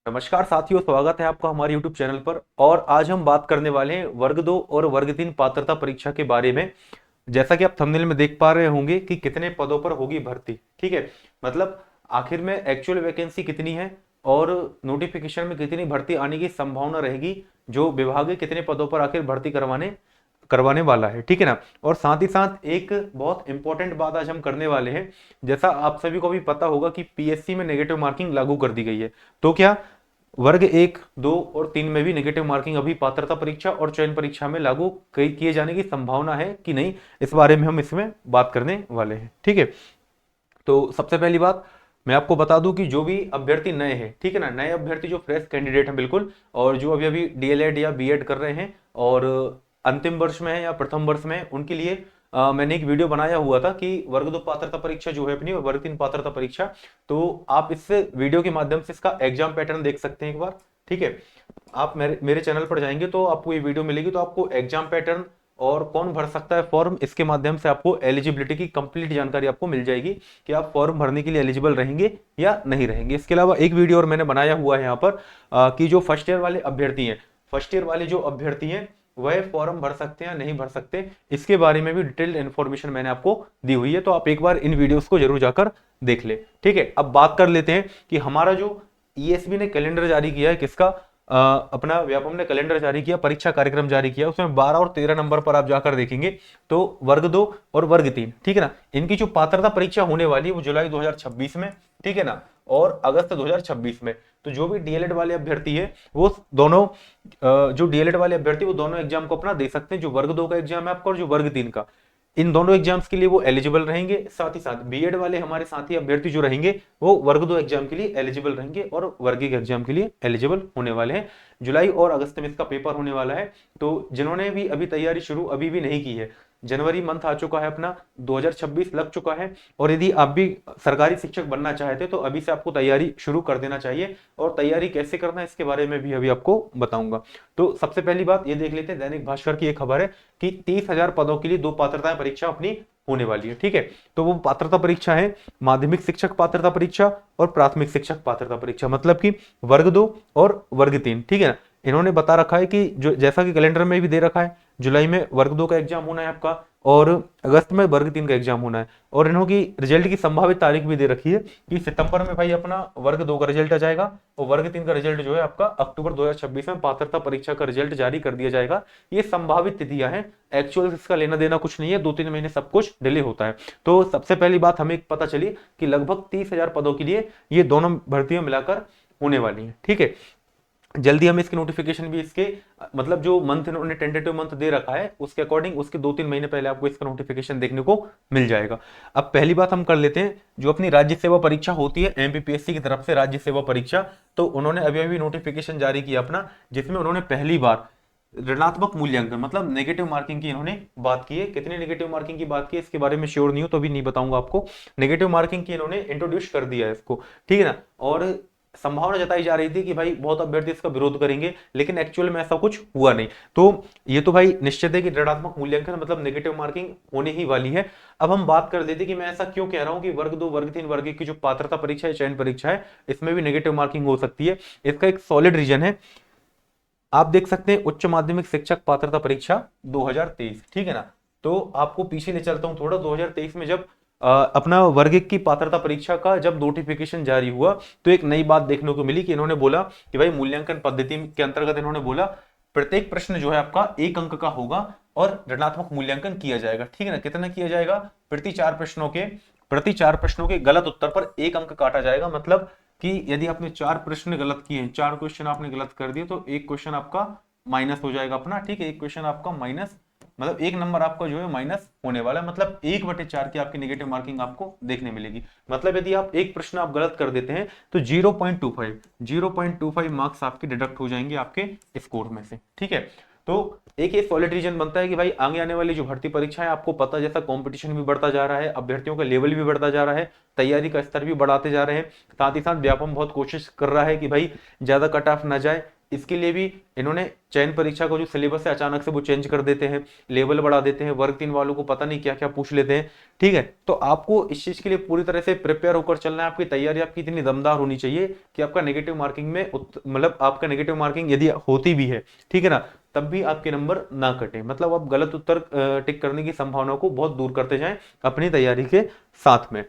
नमस्कार साथियों, स्वागत है आपका हमारे YouTube चैनल पर। और आज हम बात करने वाले हैं वर्ग 2 और वर्ग 3 पात्रता परीक्षा के बारे में। जैसा कि आप थंबनेल में देख पा रहे होंगे कि कितने पदों पर होगी भर्ती। ठीक है, मतलब आखिर में एक्चुअल वैकेंसी कितनी है और नोटिफिकेशन में कितनी भर्ती आने की संभावना रहेगी, जो विभाग कितने पदों पर आखिर भर्ती करवाने करवाने वाला है। ठीक है ना। और साथ ही साथ एक बहुत इंपॉर्टेंट बात आज हम करने वाले हैं। जैसा आप सभी को भी पता होगा कि पीएससी में नेगेटिव मार्किंग लागू कर दी गई है। तो क्या वर्ग 1, 2 और 3 में भी नेगेटिव मार्किंग अभी पात्रता परीक्षा और चयन परीक्षा में लागू किए जाने की संभावना है कि नहीं, इस बारे में हम इसमें बात करने वाले हैं। ठीक है, तो सबसे पहली बात मैं आपको बता दूं कि जो भी अभ्यर्थी नए हैं, ठीक है ना, नए अभ्यर्थी जो फ्रेश कैंडिडेट हैं बिल्कुल, और जो अभी अभी डीएलएड या बीएड कर रहे हैं और अंतिम वर्ष में है या प्रथम वर्ष में है, उनके लिए मैंने एक वीडियो बनाया हुआ था कि वर्ग 2 पात्रता परीक्षा जो है अपनी और वर्ग 3 पात्रता परीक्षा। तो आप इस वीडियो के माध्यम से इसका एग्जाम पैटर्न देख सकते हैं एक बार। ठीक है, आप मेरे चैनल पर जाएंगे तो आपको ये वीडियो मिलेगी, तो आपको एग्जाम पैटर्न और कौन भर सकता है फॉर्म, इसके माध्यम से आपको एलिजिबिलिटी की कंप्लीट जानकारी आपको मिल जाएगी कि आप फॉर्म भरने के लिए एलिजिबल रहेंगे या नहीं रहेंगे। इसके अलावा एक वीडियो और मैंने बनाया हुआ है यहाँ पर कि जो फर्स्ट ईयर वाले अभ्यर्थी हैं, फर्स्ट ईयर वाले जो अभ्यर्थी हैं वह फॉर्म भर सकते हैं या नहीं भर सकते, इसके बारे में भी डिटेल्ड इन्फॉर्मेशन मैंने आपको दी हुई है। तो आप एक बार इन वीडियोस को जरूर जाकर देख ले। ठीक है, अब बात कर लेते हैं कि हमारा जो ईएसबी ने कैलेंडर जारी किया है, किसका अपना व्यापम ने कैलेंडर जारी किया, परीक्षा कार्यक्रम जारी किया, उसमें 12 और 13 नंबर पर आप जाकर देखेंगे तो वर्ग 2 और वर्ग 3, ठीक है ना, इनकी जो पात्रता परीक्षा होने वाली है वो जुलाई 2026 में, ठीक है ना, और अगस्त 2026 में। तो जो भी डीएलएड वाले अभ्यर्थी है वो दोनों जो डीएलएड वाले अभ्यर्थी वो दोनों एग्जाम को अपना दे सकते हैं, जो वर्ग 2 का एग्जाम है आपका और जो वर्ग 3 का, इन दोनों एग्जाम्स के लिए वो एलिजिबल रहेंगे। साथ ही साथ बीएड वाले हमारे साथी अभ्यर्थी जो रहेंगे वो वर्ग 2 एग्जाम के लिए एलिजिबल रहेंगे और वर्ग 1 एग्जाम के लिए एलिजिबल होने वाले हैं। जुलाई और अगस्त में इसका पेपर होने वाला है। तो जिन्होंने भी अभी तैयारी शुरू अभी भी नहीं की है, जनवरी मंथ आ चुका है अपना, 2026 लग चुका है, और यदि आप भी सरकारी शिक्षक बनना चाहते तो अभी से आपको तैयारी शुरू कर देना चाहिए। और तैयारी कैसे करना है इसके बारे में भी अभी आपको बताऊंगा। तो सबसे पहली बात ये देख लेते हैं, दैनिक भास्कर की एक खबर है कि 30,000 पदों के लिए 2 पात्रता परीक्षा अपनी होने वाली है। ठीक है, तो वो पात्रता परीक्षा है माध्यमिक शिक्षक पात्रता परीक्षा और प्राथमिक शिक्षक पात्रता परीक्षा, मतलब कि वर्ग 2 और वर्ग 3। ठीक है ना, इन्होंने बता रखा है कि जो जैसा कि कैलेंडर में भी दे रखा है, जुलाई में वर्ग 2 का एग्जाम होना है आपका और अगस्त में वर्ग 3 का एग्जाम होना है। और इन्होंने रिजल्ट की संभावित तारीख भी दे रखी है कि सितंबर में भाई अपना वर्ग 2 का रिजल्ट आ जाएगा और वर्ग 3 का रिजल्ट जो है आपका अक्टूबर 2026 में पात्रता परीक्षा का रिजल्ट जारी कर दिया जाएगा। ये संभावित तिथियां हैं, एक्चुअल इसका लेना देना कुछ नहीं है, 2-3 महीने सब कुछ डिले होता है। तो सबसे पहली बात हमें पता चली कि लगभग 30,000 पदों के लिए ये दोनों भर्तियां मिलाकर होने वाली है। ठीक है, जल्दी हम इसके नोटिफिकेशन भी इसके मतलब जो मंथ इन्होंने टेंटेटिव मंथ दे रखा है उसके अकॉर्डिंग उसके 2-3 महीने पहले आपको इसका नोटिफिकेशन देखने को मिल जाएगा। अब पहली बात हम कर लेते हैं, जो अपनी राज्य सेवा परीक्षा होती है एमपीपीएससी की तरफ से राज्य सेवा परीक्षा, तो उन्होंने अभी अभी नोटिफिकेशन जारी किया अपना, जिसमें उन्होंने पहली बार ऋणात्मक मूल्यांकन मतलब नेगेटिव मार्किंग की इन्होंने बात की है। कितनी नेगेटिव मार्किंग की बात की है इसके बारे में श्योर नहीं हो तो अभी नहीं बताऊंगा आपको। नेगेटिव मार्किंग की इन्होंने इंट्रोड्यूस कर दिया है इसको, ठीक है ना। और संभावना जताई जा रही थी कि भाई बहुत अभ्यर्थी इसका विरोध करेंगे, लेकिन एक्चुअल में ऐसा कुछ हुआ नहीं। तो ये तो भाई निश्चित है कि ऋणात्मक मूल्यांकन मतलब नेगेटिव मार्किंग होने ही वाली है। अब हम बात कर लेते कि मैं ऐसा क्यों कह रहा हूं कि वर्ग 2 वर्ग 3 वर्ग 1 की जो पात्रता परीक्षा है चयन परीक्षा है इसमें भी नेगेटिव मार्किंग हो सकती है। इसका एक सॉलिड रीजन है, आप देख सकते हैं उच्च माध्यमिक शिक्षक पात्रता परीक्षा 2023, ठीक है ना। तो आपको पीछे ले चलता हूं थोड़ा, 2023 में जब अपना वर्ग 1 की पात्रता परीक्षा का जब नोटिफिकेशन जारी हुआ तो एक नई बात देखने को मिली कि इन्होंने बोला कि भाई मूल्यांकन पद्धति के अंतर्गत इन्होंने बोला प्रत्येक प्रश्न जो है आपका 1 अंक का होगा और ऋणात्मक मूल्यांकन किया जाएगा। ठीक है ना, कितना किया जाएगा, प्रति चार प्रश्नों के गलत उत्तर पर 1 अंक काटा जाएगा। मतलब कि यदि आपने 4 प्रश्न गलत किए हैं, 4 क्वेश्चन आपने गलत कर दिए तो 1 क्वेश्चन आपका माइनस हो जाएगा अपना। ठीक है, 1 क्वेश्चन आपका माइनस, मतलब 1 नंबर आपका जो है माइनस होने वाला है। मतलब 1/4 की आपकी नेगेटिव मार्किंग आपको देखने मिलेगी। मतलब यदि आप एक प्रश्न आप गलत कर देते हैं तो 0.25 मार्क्स आपके डिडक्ट हो जाएंगे आपके स्कोर में से। ठीक है, तो एक ये सॉलिड रीजन बनता है कि भाई आगे आने वाली जो भर्ती परीक्षा है, आपको पता जैसा कंपटीशन भी बढ़ता जा रहा है, अभ्यर्थियों का लेवल भी बढ़ता जा रहा है, तैयारी का स्तर भी बढ़ाते जा रहे हैं। साथ ही साथ व्यापम बहुत कोशिश कर रहा है कि भाई ज्यादा कट ऑफ ना जाए, इसके लिए भी इन्होंने चयन परीक्षा को जो सिलेबस है अचानक से वो चेंज कर देते हैं, लेवल बढ़ा देते हैं, वर्ग 3 वालों को पता नहीं क्या क्या पूछ लेते हैं। ठीक है, तो आपको इस चीज के लिए पूरी तरह से प्रिपेयर होकर चलना है। आपकी तैयारी आपकी इतनी दमदार होनी चाहिए कि आपका नेगेटिव मार्किंग में मतलब आपका नेगेटिव मार्किंग यदि होती भी है, ठीक है ना, तब भी आपके नंबर ना कटे, मतलब आप गलत उत्तर टिक करने की संभावना को बहुत दूर करते जाएं अपनी तैयारी के साथ में।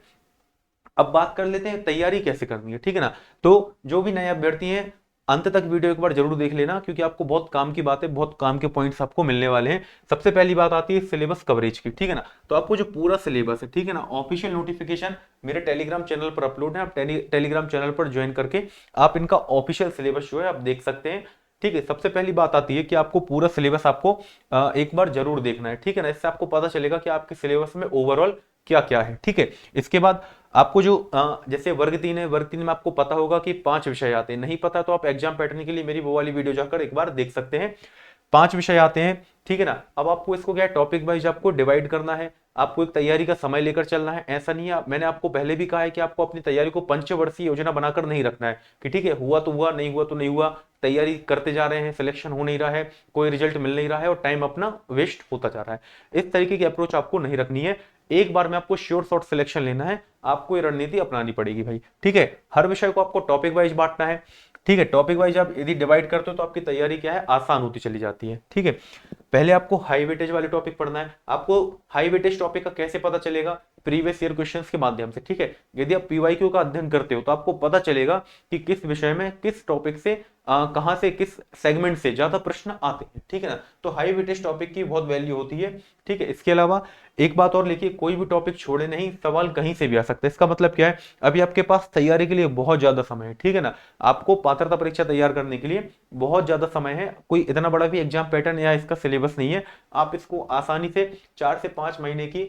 अब बात कर लेते हैं तैयारी कैसे करनी है, ठीक है ना। तो जो भी नए अभ्यर्थी हैं, अंत तक वीडियो एक बार जरूर देख लेना, क्योंकि आपको बहुत काम की बातें, बहुत काम के पॉइंट्स आपको मिलने वाले हैं। सबसे पहली बात आती है सिलेबस कवरेज की, ठीक है ना। तो आपको जो पूरा सिलेबस है, ठीक है ना, ऑफिशियल नोटिफिकेशन मेरे टेलीग्राम चैनल पर अपलोड है। आप टेलीग्राम चैनल पर ज्वाइन करके आप इनका ऑफिशियल सिलेबस जो है आप देख सकते हैं। ठीक है, सबसे पहली बात आती है कि आपको पूरा सिलेबस आपको एक बार जरूर देखना है, ठीक है ना। इससे आपको पता चलेगा कि आपके सिलेबस में ओवरऑल क्या क्या है, ठीक है। इसके बाद आपको जो जैसे वर्ग 3 है, वर्ग 3 में आपको पता होगा कि 5 विषय आते हैं। नहीं पता तो आप एग्जाम पैटर्न के लिए मेरी वो वाली वीडियो जाकर एक बार देख सकते हैं। 5 विषय आते हैं, ठीक है ना। अब आपको इसको क्या है, टॉपिक वाइज आपको डिवाइड करना है। आपको एक तैयारी का समय लेकर चलना है। ऐसा नहीं है, मैंने आपको पहले भी कहा है कि आपको अपनी तैयारी को पंचवर्षीय योजना बनाकर नहीं रखना है कि ठीक है, हुआ तो हुआ, नहीं हुआ तो नहीं हुआ, तैयारी करते जा रहे हैं, सिलेक्शन हो नहीं रहा है, कोई रिजल्ट मिल नहीं रहा है और टाइम अपना वेस्ट होता जा रहा है। इस तरीके की अप्रोच आपको नहीं रखनी है। एक बार में आपको श्योर शॉर्ट सिलेक्शन लेना है, आपको ये रणनीति अपनानी पड़ेगी भाई, ठीक है। हर विषय को आपको टॉपिक वाइज बांटना है, ठीक है। टॉपिक वाइज आप यदि डिवाइड करते हो तो आपकी तैयारी क्या है, आसान होती चली जाती है, ठीक है। पहले आपको हाई वेटेज वाले टॉपिक पढ़ना है। आपको हाई वेटेज टॉपिक का कैसे पता चलेगा, प्रीवियस ईयर क्वेश्चंस के माध्यम से, ठीक है। यदि आप पीवाईक्यू का अध्ययन करते हो तो आपको पता चलेगा कि किस विषय में, किस टॉपिक से, कहां से, किस सेगमेंट से ज्यादा प्रश्न आते हैं, ठीक है ना। तो हाई वेटेज टॉपिक की बहुत वैल्यू होती है, ठीक है। इसके अलावा एक बात और लिखिए, कोई भी टॉपिक छोड़े नहीं, सवाल कहीं से भी आ सकता है। इसका मतलब क्या है, अभी आपके पास तैयारी के लिए बहुत ज्यादा समय है, ठीक है ना। आपको पात्रता परीक्षा तैयार करने के लिए बहुत ज्यादा समय है। कोई इतना बड़ा भी एग्जाम पैटर्न या इसका सिलेबस नहीं है। आप इसको आसानी से 4 से 5 महीने की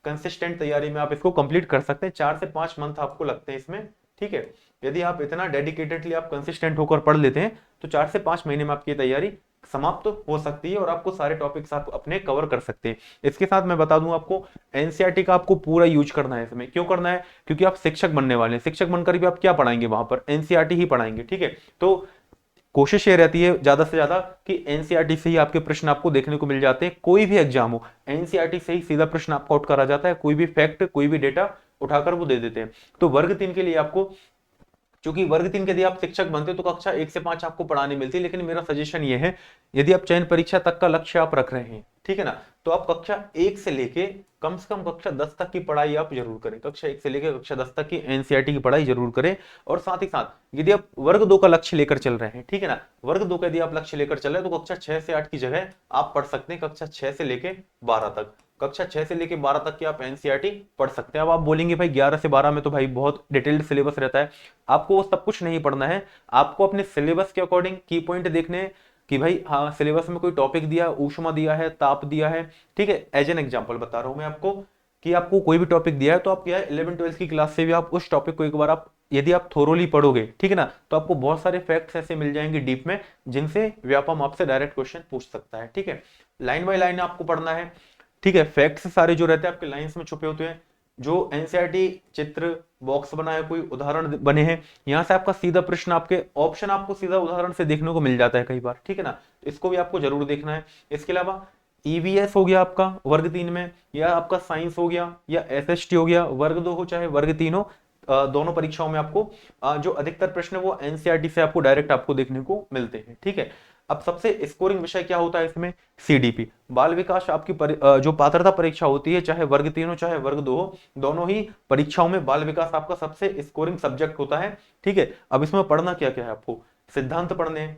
कंसिस्टेंट तैयारी में आप इसको कंप्लीट कर सकते हैं। 4 से 5 मंथ आपको लगते हैं इसमें, ठीक है। यदि आप इतना डेडिकेटेडली आप कंसिस्टेंट होकर पढ़ लेते हैं तो 4 से 5 महीने में आपकी तैयारी समाप्त तो हो सकती है और आपको सारे टॉपिक्स आप अपने कवर कर सकते हैं। इसके साथ मैं बता दूं आपको, एनसीईआरटी का आपको पूरा यूज करना है इसमें। क्यों करना है, क्योंकि आप शिक्षक बनने वाले हैं। शिक्षक बनकर भी आप क्या पढ़ाएंगे वहां पर, एनसीईआरटी ही पढ़ाएंगे, ठीक है। तो कोशिश ये रहती है ज्यादा से ज्यादा कि एनसीईआरटी से ही आपके प्रश्न आपको देखने को मिल जाते हैं। कोई भी एग्जाम हो, एनसीईआरटी से ही सीधा प्रश्न आपका आउट करा जाता है। कोई भी फैक्ट, कोई भी डेटा उठाकर वो दे देते हैं। तो वर्ग 3 के लिए आपको, क्योंकि वर्ग 3 के यदि आप शिक्षक बनते हो तो कक्षा 1 से 5 आपको पढ़ानी मिलती है। लेकिन मेरा सजेशन ये है, यदि आप चयन परीक्षा तक का लक्ष्य आप रख रहे हैं, ठीक है ना, तो आप कक्षा 1 से लेके कम से कम कक्षा 10 तक की पढ़ाई आप जरूर करें। कक्षा 1 से लेकर कक्षा 10 तक की एनसीईआरटी की पढ़ाई जरूर करें। और साथ ही साथ यदि आप वर्ग 2 का लक्ष्य लेकर चल रहे हैं, ठीक है ना, वर्ग 2 का यदि आप लक्ष्य लेकर चल रहे हैं तो कक्षा 6 से 8 की जगह आप पढ़ सकते हैं कक्षा 6 से लेके 12 तक। कक्षा 6 से लेके 12 तक की आप एनसीईआरटी पढ़ सकते हैं। अब आप बोलेंगे भाई 11 से 12 में तो भाई बहुत डिटेल्ड सिलेबस रहता है। आपको वो सब कुछ नहीं पढ़ना है। आपको अपने सिलेबस के अकॉर्डिंग की पॉइंट देखने हैं कि भाई हाँ, सिलेबस में कोई टॉपिक दिया, ऊष्मा दिया है, ताप दिया है, ठीक है। एज एन एग्जांपल बता रहा हूं मैं आपको कि आपको कोई भी टॉपिक दिया है तो आप क्या है, 11 12 की क्लास से भी आप उस टॉपिक को एक बार आप यदि आप थोरोली पढ़ोगे, ठीक है ना, तो आपको बहुत सारे फैक्ट्स ऐसे मिल जाएंगे डीप में, जिनसे व्यापम आपसे डायरेक्ट क्वेश्चन पूछ सकता है, ठीक है। लाइन बाय लाइन आपको पढ़ना है, ठीक है। फैक्ट्स सारे जो रहते हैं आपके लाइंस में छुपे होते हैं। जो एनसीईआरटी चित्र बॉक्स बनाया, कोई उदाहरण बने हैं, यहां से आपका सीधा प्रश्न, आपके ऑप्शन आपको सीधा उदाहरण से देखने को मिल जाता है कई बार, ठीक है ना। तो इसको भी आपको जरूर देखना है। इसके अलावा ईवीएस हो गया आपका वर्ग 3 में, या आपका साइंस हो गया, या एसएसटी हो गया, वर्ग 2 हो चाहे वर्ग 3 हो, दोनों परीक्षाओं में आपको जो अधिकतर प्रश्न है वो एनसीईआरटी से आपको डायरेक्ट आपको देखने को मिलते हैं, ठीक है। अब सबसे स्कोरिंग विषय क्या होता है इसमें, सीडीपी, बाल विकास। आपकी जो पात्रता परीक्षा होती है, चाहे वर्ग 3 हो चाहे वर्ग 2 हो, दोनों ही परीक्षाओं में बाल विकास आपका सबसे स्कोरिंग सब्जेक्ट होता है, ठीक है। अब इसमें पढ़ना क्या क्या है, आपको सिद्धांत पढ़ने हैं,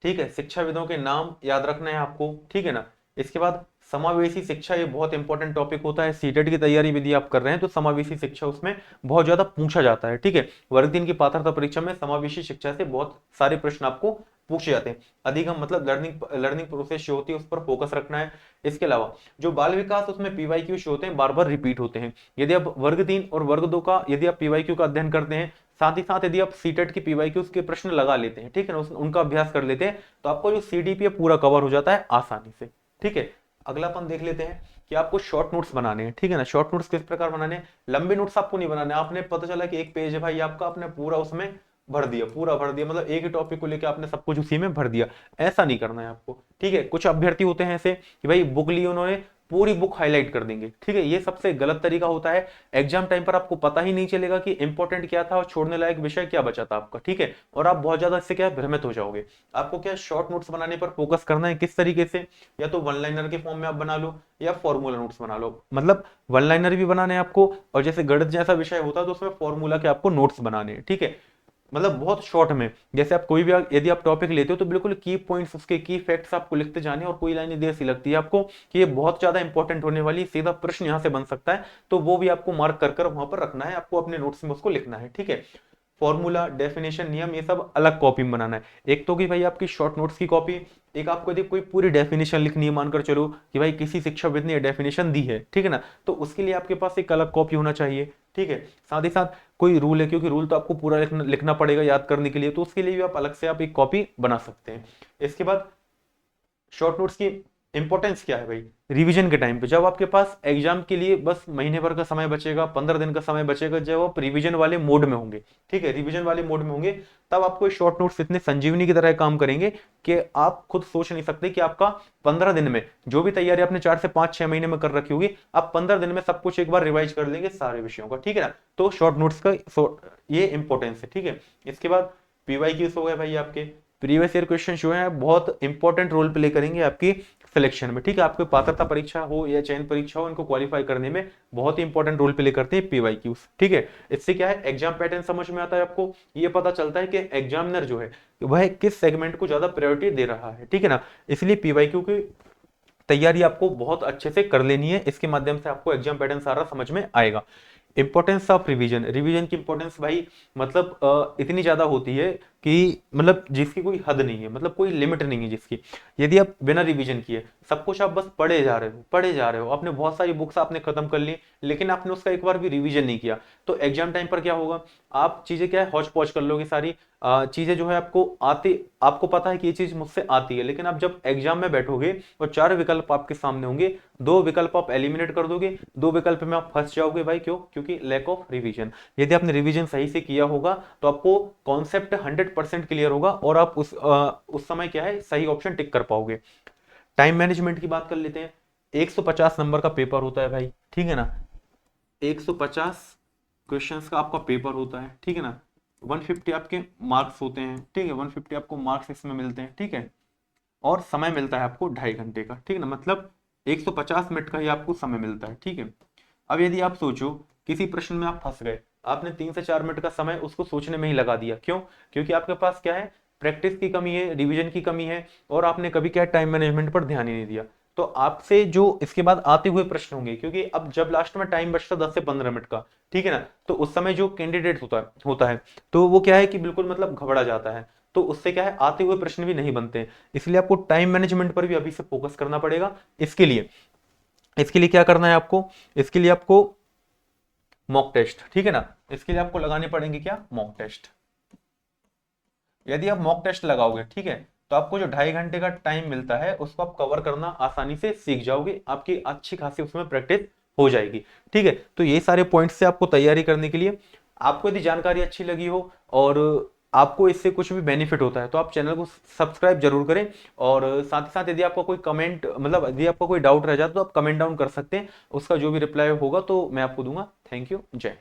ठीक है। शिक्षाविदों के नाम याद रखना है आपको, ठीक है ना। इसके बाद समावेशी शिक्षा, ये बहुत इंपॉर्टेंट टॉपिक होता है। सीटेट की तैयारी यदि आप कर रहे हैं तो समावेशी शिक्षा उसमें बहुत ज्यादा पूछा जाता है, ठीक है। वर्ग 3 की पात्रता परीक्षा में समावेशी शिक्षा से बहुत सारे प्रश्न आपको पूछे जाते हैं। अधिगम मतलब लर्निंग प्रोसेस जो होती है उस पर फोकस रखना है। इसके अलावा जो बाल विकास, उसमें पीवाईक्यू होते हैं, बार बार रिपीट होते हैं। यदि आप वर्ग 3 और वर्ग 2 का यदि आप पीवाईक्यू का अध्ययन करते हैं, साथ ही साथ यदि आप सीटेट की पीवाईक्यूज के प्रश्न लगा लेते हैं, ठीक है ना, उनका अभ्यास कर लेते हैं, तो आपको जो सीडीपी है पूरा कवर हो जाता है आसानी से, ठीक है। अगला अपन देख लेते हैं कि आपको शॉर्ट नोट्स बनाने हैं, ठीक है ना। शॉर्ट नोट्स किस प्रकार बनाने हैं, लंबे नोट्स आपको नहीं बनाने। आपने पता चला कि एक पेज है भाई आपका, आपने पूरा उसमें भर दिया, पूरा भर दिया, मतलब एक ही टॉपिक को लेकर आपने सब कुछ उसी में भर दिया। ऐसा नहीं करना है आपको, ठीक है। कुछ अभ्यर्थी होते हैं ऐसे कि भाई बुक ली उन्होंने, पूरी बुक हाईलाइट कर देंगे, ठीक है। ये सबसे गलत तरीका होता है। एग्जाम टाइम पर आपको पता ही नहीं चलेगा कि इंपॉर्टेंट क्या था और छोड़ने लायक विषय क्या बचा था आपका, ठीक है। और आप बहुत ज्यादा इससे क्या है, भ्रमित हो जाओगे। आपको क्या शॉर्ट नोट्स बनाने पर फोकस करना है, किस तरीके से, या तो वन लाइनर के फॉर्म में आप बना लो या फॉर्मूला नोट्स बना लो। मतलब वन लाइनर भी बनाने हैं आपको, और जैसे गणित जैसा विषय होता है तो उसमें फॉर्मूला के आपको नोट्स बनाने हैं, ठीक है। मतलब बहुत शॉर्ट में, जैसे आप कोई भी यदि आप टॉपिक लेते हो तो बिल्कुल की पॉइंट्स, उसके की फैक्ट्स आपको लिखते जाने, और कोई लाइन देर सी लगती है आपको कि ये बहुत ज्यादा इंपॉर्टेंट होने वाली सीधा प्रश्न यहां से बन सकता है, तो वो भी आपको मार्क कर कर वहां पर रखना है, आपको अपने नोट्स में उसको लिखना है, ठीक है। फॉर्मूला, डेफिनेशन, नियम, ये सब अलग कॉपी में बनाना है। एक तो कि भाई आपकी शॉर्ट नोट्स की कॉपी, एक आपको यदि कोई पूरी डेफिनेशन लिखनी है, मानकर चलो कि भाई किसी शिक्षाविद ने डेफिनेशन दी है, ठीक है ना, तो उसके लिए आपके पास एक अलग कॉपी होना चाहिए, ठीक है। साथ ही साथ कोई रूल है, क्योंकि रूल तो आपको पूरा लिखना पड़ेगा याद करने के लिए, तो उसके लिए भी आप अलग से आप एक कॉपी बना सकते हैं। इसके बाद शॉर्ट नोट्स की इंपॉर्टेंस क्या है भाई, रिवीजन के टाइम पे, जब आपके पास एग्जाम के लिए बस महीने भर का समय बचेगा, 15 दिन का समय बचेगा, जब आप रिवीजन वाले मोड में होंगे, ठीक है, रिवीजन वाले मोड में होंगे, तब आपको शॉर्ट नोट्स इतने संजीवनी की तरह काम करेंगे कि आप खुद सोच नहीं सकते कि आपका 15 दिन में जो भी तैयारी आपने 4 से 5 6 महीने में कर रखी होगी, आप 15 दिन में सब कुछ एक बार रिवाइज कर लेंगे सारे विषयों का, ठीक है ना। तो शॉर्ट नोट्स का ये इंपॉर्टेंस है, ठीक है। इसके बाद पीवाईक्यूज हो गए भाई, आपके प्रीवियस ईयर क्वेश्चन जो है बहुत इंपॉर्टेंट रोल प्ले करेंगे आपकी सिलेक्शन में, ठीक है। आपको पात्रता परीक्षा हो या चयन परीक्षा हो, इनको क्वालिफाई करने में बहुत ही इंपॉर्टेंट रोल प्ले करते हैं पीवाईक्यूज, ठीक है। इससे क्या है, एग्जाम पैटर्न समझ में आता है आपको, ये पता चलता है कि एग्जामिनर जो है वह किस सेगमेंट को ज्यादा प्रायोरिटी दे रहा है, ठीक है ना। इसलिए पीवाईक्यू की तैयारी आपको बहुत अच्छे से कर लेनी है, इसके माध्यम से आपको एग्जाम पैटर्न सारा समझ में आएगा। इंपॉर्टेंस ऑफ रिवीजन, रिवीजन की इंपॉर्टेंस भाई मतलब इतनी ज्यादा होती है कि मतलब जिसकी कोई हद नहीं है, मतलब कोई लिमिट नहीं है जिसकी। यदि आप बिना रिवीजन किए सब कुछ आप बस पढ़े जा रहे हो, पढ़े जा रहे हो, आपने बहुत सारी बुक्स आपने खत्म कर ली, लेकिन आपने उसका एक बार भी रिवीजन नहीं किया, तो एग्जाम टाइम पर क्या होगा, आप चीजें क्या है हौच पौच कर लोगे सारी। चीजें जो है आपको आती, आपको पता है कि ये चीज मुझसे आती है, लेकिन आप जब एग्जाम में बैठोगे और 4 विकल्प आपके सामने होंगे, 2 विकल्प आप एलिमिनेट कर दोगे, 2 विकल्प में आप फंस जाओगे भाई, क्यों, क्योंकि लैक ऑफ रिवीजन। यदि आपने रिवीजन सही से किया होगा तो आपको कॉन्सेप्ट 100% क्लियर होगा, और आप उस समय क्या है सही ऑप्शन टिक कर पाओगे। टाइम मैनेजमेंट की बात कर लेते हैं। 150 नंबर का पेपर होता है भाई, ठीक है ना, 150 क्वेश्चंस का आपका पेपर होता है, ठीक है ना। 150 आपके मार्क्स होते हैं, ठीक है, 150 आपको मार्क्स इसमें मिलते हैं, ठीक है। और समय मिलता है आपको 2.5 घंटे का, ठीक है ना, मतलब 150 मिनट का ही आपको समय मिलता है, ठीक है। अब यदि आप सोचो किसी प्रश्न में आप फंस गए, आपने 3 से 4 मिनट का समय उसको सोचने में ही लगा दिया, क्यों, क्योंकि आपके पास क्या है, प्रैक्टिस की कमी है, रिवीजन की कमी है, और आपने कभी क्या टाइम मैनेजमेंट पर ध्यान ही नहीं दिया। तो आपसे जो इसके बाद आते हुए प्रश्न होंगे, क्योंकि अब जब लास्ट में टाइम बचता 10 से 15 मिनट का, ठीक है ना, तो उस समय जो कैंडिडेट होता है तो वो क्या है कि बिल्कुल मतलब घबरा जाता है, तो उससे क्या है आते हुए प्रश्न भी नहीं बनते हैं। इसलिए आपको टाइम मैनेजमेंट पर भी अभी से फोकस करना पड़ेगा। इसके लिए क्या करना है आपको, इसके लिए आपको मॉक टेस्ट, ठीक है ना, इसके लिए आपको लगाने पड़ेंगे क्या, मॉक टेस्ट। यदि आप मॉक टेस्ट लगाओगे, ठीक है, तो आपको जो 2.5 घंटे का टाइम मिलता है उसको आप कवर करना आसानी से सीख जाओगे, आपकी अच्छी खासी उसमें प्रैक्टिस हो जाएगी, ठीक है। तो ये सारे पॉइंट्स से आपको तैयारी करने के लिए, आपको यदि जानकारी अच्छी लगी हो और आपको इससे कुछ भी बेनिफिट होता है तो आप चैनल को सब्सक्राइब जरूर करें, और साथ ही साथ यदि आपका कोई कमेंट, मतलब यदि आपका कोई डाउट रह जाता तो आप कमेंट डाउन कर सकते हैं, उसका जो भी रिप्लाई होगा तो मैं आपको दूंगा। थैंक यू, जय।